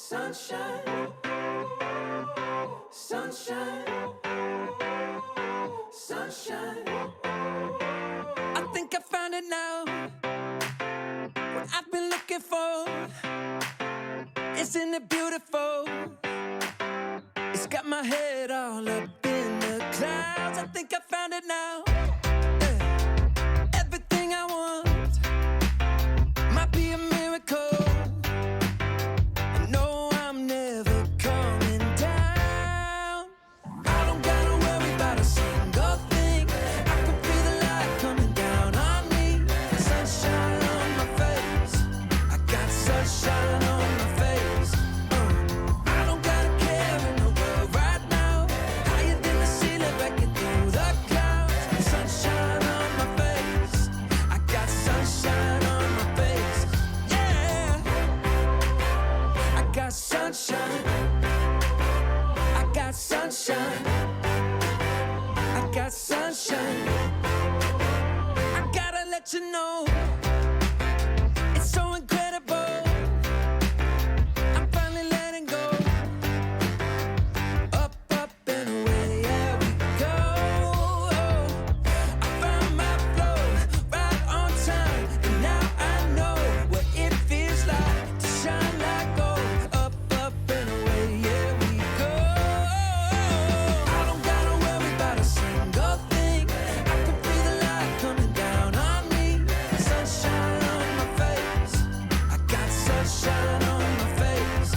Sunshine, sunshine, sunshine. I think I found it now. What I've been looking for. Isn't it beautiful? It's got my head all up in the clouds. I think I found it now. Everything I want might be a miracle. No, I'm never coming down. I don't gotta worry about a single thing. I can feel the light coming down on me. Sunshine on my face. I got sunshine on my face. I don't gotta care in the world right now. Higher than the ceiling, breaking through the clouds. Sunshine on my face. I got sunshine on my face. Yeah. I got sunshine. I got sunshine. I got sunshine. I gotta let you know, it's so incredible. I'm finally letting go. Up, up and away, yeah we go. I found my flow right on time, and now I know what it feels like to shine like gold. Up, up and away, yeah we go. I don't gotta worry about a single thing. I can feel the light coming down on me. Sunshine on my face. I got sunshine on my face.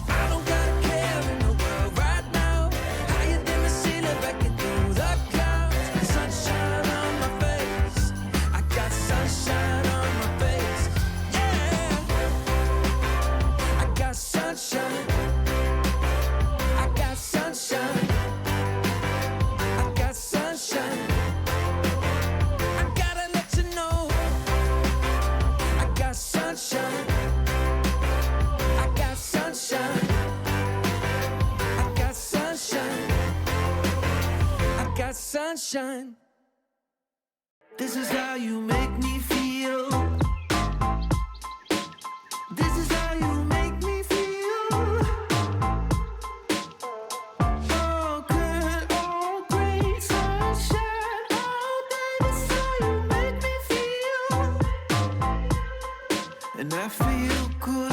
I don't gotta care in the world right now. Higher than the ceiling, breaking through the clouds. Sunshine on my face. I got sunshine on my face. Yeah. I got sunshine. I got sunshine. I got sunshine. I gotta let you know, I got sunshine. I got sunshine. I got sunshine. I got sunshine. This is how you make me feel. This is how you make me feel. Oh, good, oh, great sunshine. Oh, baby, this is how you make me feel. And I feel good.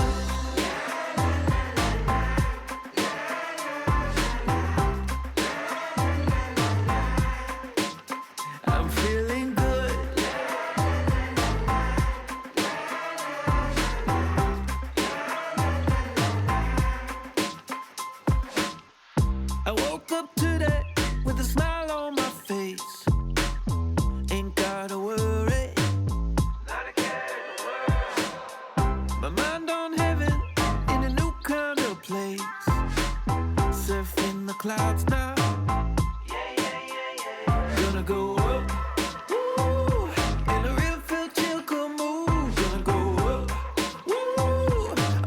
I'm feeling good. I woke up today with a smile on my face. Ain't gotta worry. My mind on heaven in a new kind of place. Surfing the clouds now. Gonna go up, woo, in a real feel chill cool mood. Gonna go up, woo,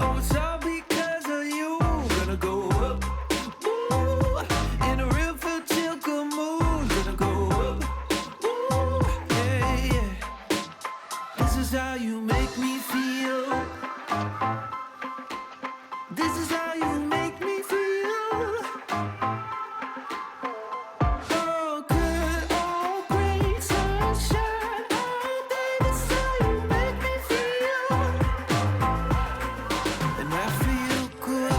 oh it's all because of you. Gonna go up, woo, in a real feel chill cool mood. Gonna go up, woo, yeah, yeah. This is how you make me feel. This is how you make me feel. Oh, good, oh, great sunshine. Oh, baby, this is how you make me feel. And I feel good.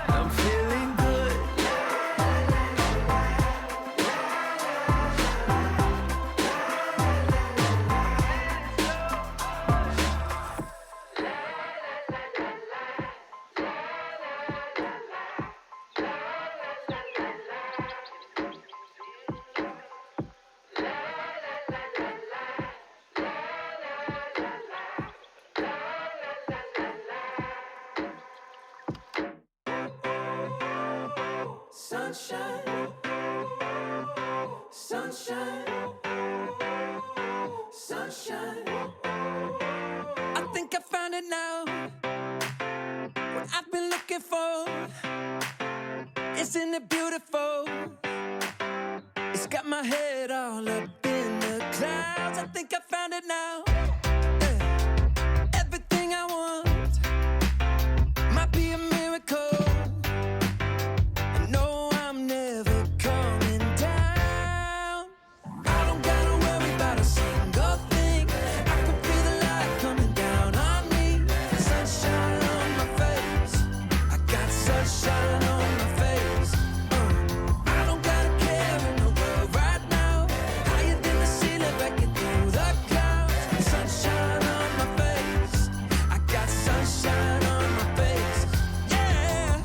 I'm feeling good. Sunshine, sunshine, sunshine. I think I found it now. What I've been looking for. Isn't it beautiful? It's got my head all up in the clouds. I think I found it now. Everything I want might be a miracle. I know I'm never coming down. I don't gotta worry about a single thing. I can feel the light coming down on me. Sunshine on my face. I got sunshine on my face. I don't gotta care in the world right now. Higher than the ceiling, breaking through the clouds. Sunshine on my face. I got sunshine on my face. Yeah,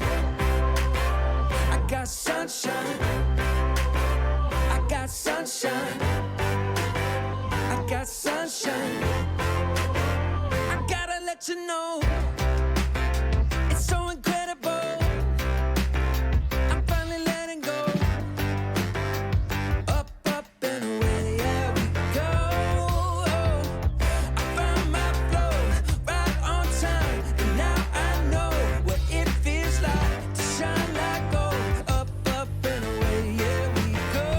I got sunshine. I got sunshine. I got sunshine. I gotta let you know, it's so incredible. I'm finally letting go. Up, up and away, yeah we go. I found my flow right on time, and now I know what it feels like to shine like gold. Up, up and away, yeah we go.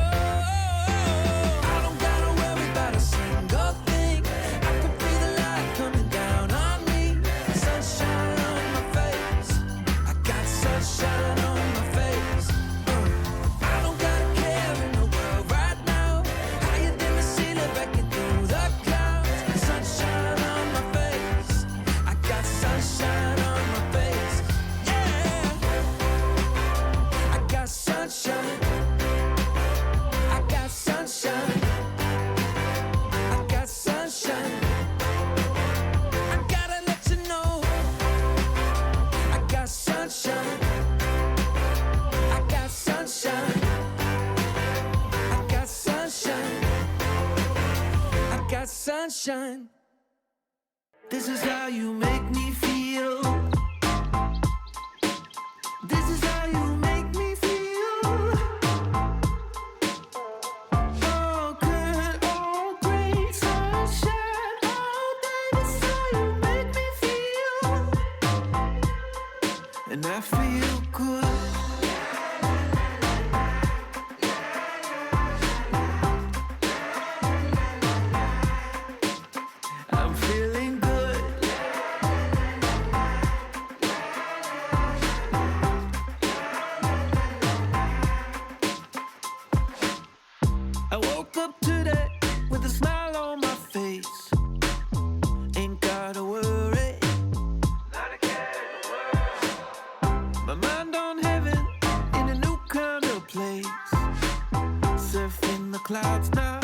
I don't gotta worry about a single thing. I can feel the light coming down on me. Sunshine on my face. I got sunshine on my face. I don't gotta care in the world right now. Higher than the ceiling, breaking through the clouds. Sunshine on my face. I got sunshine on my face. Yeah, I got sunshine. I got sunshine. I got sunshine. I gotta let you know, I got sunshine. I got sunshine. I got sunshine. I got sunshine. This is how you make me feel. This is how you make me feel. Oh, good, oh, great sunshine. Oh, baby, this is how you make me feel. And I feel good. I'm feeling good. I woke up today with a smile on my face. Ain't gotta worry. My mind on heaven in a new kind of place. Surfing the clouds now.